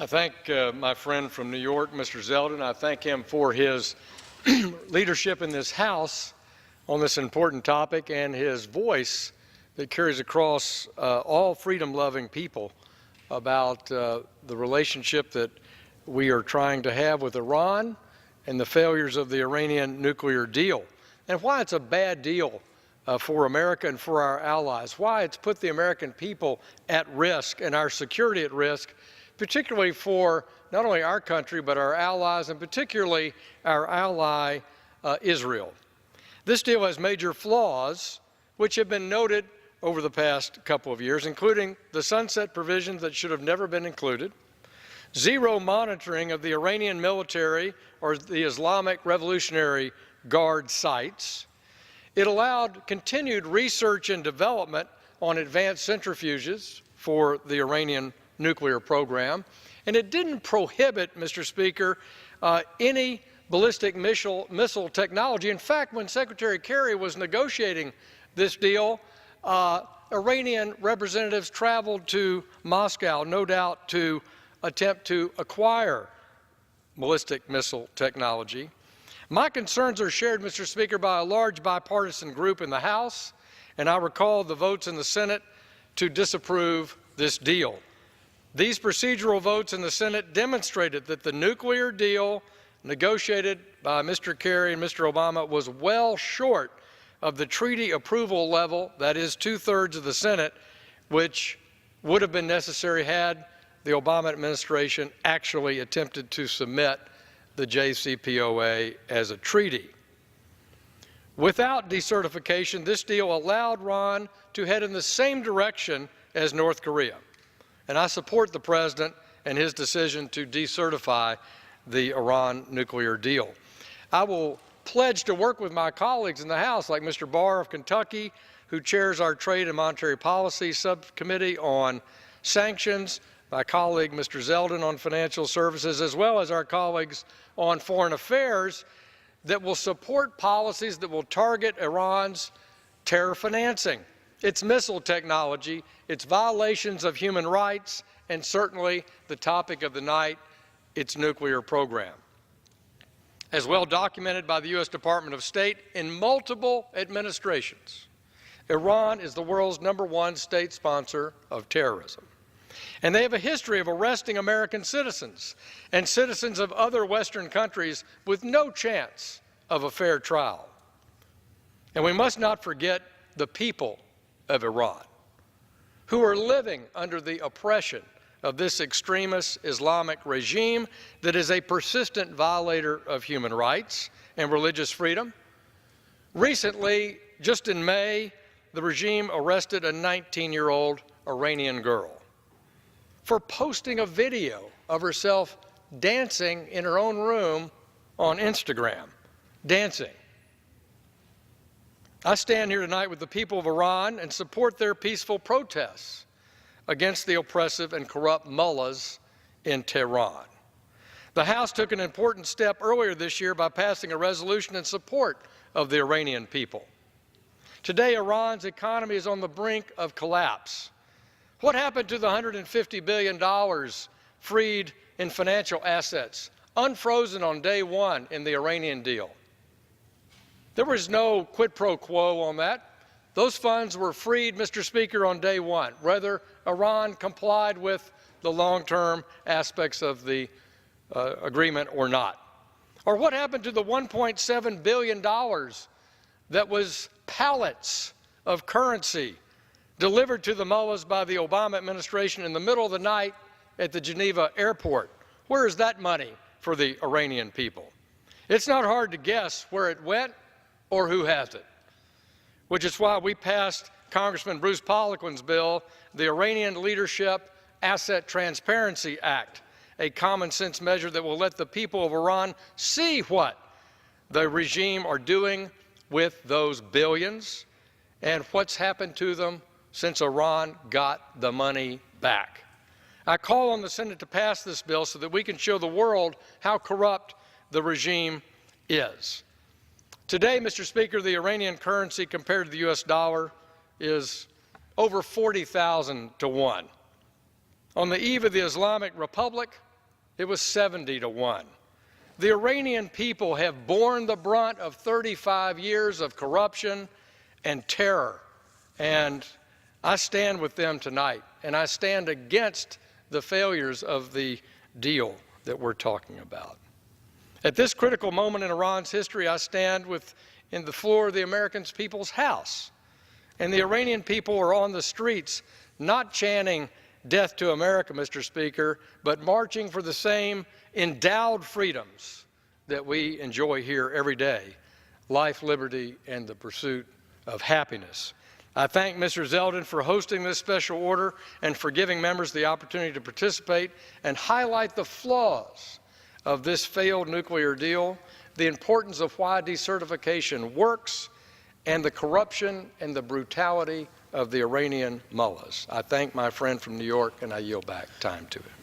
I thank my friend from New York, Mr. Zeldin. I thank him for his leadership in this House on this important topic and his voice that carries across all freedom-loving people about the relationship that we are trying to have with Iran and the failures of the Iranian nuclear deal, and why it's a bad deal for America and for our allies, why it's put the American people at risk and our security at risk, particularly for not only our country but our allies, and particularly our ally Israel. This deal has major flaws which have been noted over the past couple of years, including the sunset provisions that should have never been included, zero monitoring of the Iranian military or the Islamic Revolutionary Guard sites. It allowed continued research and development on advanced centrifuges for the Iranian nuclear program, and it didn't prohibit, Mr. Speaker, any ballistic missile technology. In fact, when Secretary Kerry was negotiating this deal, Iranian representatives traveled to Moscow, no doubt to attempt to acquire ballistic missile technology. My concerns are shared, Mr. Speaker, by a large bipartisan group in the House, and I recall the votes in the Senate to disapprove this deal. These procedural votes in the Senate demonstrated that the nuclear deal negotiated by Mr. Kerry and Mr. Obama was well short of the treaty approval level, that is 2/3 of the Senate, which would have been necessary had the Obama administration actually attempted to submit the JCPOA as a treaty. Without decertification, this deal allowed Iran to head in the same direction as North Korea. And I support the President and his decision to decertify the Iran nuclear deal. I will pledge to work with my colleagues in the House, like Mr. Barr of Kentucky, who chairs our Trade and Monetary Policy Subcommittee on sanctions, my colleague Mr. Zeldin on financial services, as well as our colleagues on foreign affairs, that will support policies that will target Iran's terror financing, its missile technology, its violations of human rights, and certainly the topic of the night, its nuclear program. As well documented by the U.S. Department of State in multiple administrations, Iran is the world's #1 state sponsor of terrorism. And they have a history of arresting American citizens and citizens of other Western countries with no chance of a fair trial. And we must not forget the people of Iran, who are living under the oppression of this extremist Islamic regime that is a persistent violator of human rights and religious freedom. Recently, just in May, the regime arrested a 19-year-old Iranian girl for posting a video of herself dancing in her own room on Instagram, dancing. I stand here tonight with the people of Iran and support their peaceful protests against the oppressive and corrupt mullahs in Tehran. The House took an important step earlier this year by passing a resolution in support of the Iranian people. Today, Iran's economy is on the brink of collapse. What happened to the $150 billion freed in financial assets, unfrozen on day one in the Iranian deal? There was no quid pro quo on that. Those funds were freed, Mr. Speaker, on day one, whether Iran complied with the long-term aspects of the agreement or not. Or what happened to the $1.7 billion that was pallets of currency delivered to the mullahs by the Obama administration in the middle of the night at the Geneva airport? Where is that money for the Iranian people? It's not hard to guess where it went or who has it, which is why we passed Congressman Bruce Poliquin's bill, the Iranian Leadership Asset Transparency Act, a common-sense measure that will let the people of Iran see what the regime are doing with those billions and what's happened to them since Iran got the money back. I call on the Senate to pass this bill so that we can show the world how corrupt the regime is. Today, Mr. Speaker, the Iranian currency compared to the U.S. dollar is over 40,000 to 1. On the eve of the Islamic Republic, it was 70-1. The Iranian people have borne the brunt of 35 years of corruption and terror, and I stand with them tonight, and I stand against the failures of the deal that we're talking about. At this critical moment in Iran's history, I stand in the floor of the American people's house, and the Iranian people are on the streets, not chanting death to America, Mr. Speaker, but marching for the same endowed freedoms that we enjoy here every day: life, liberty, and the pursuit of happiness. I thank Mr. Zeldin for hosting this special order and for giving members the opportunity to participate and highlight the flaws of this failed nuclear deal, the importance of why decertification works, and the corruption and the brutality of the Iranian mullahs. I thank my friend from New York, and I yield back time to him.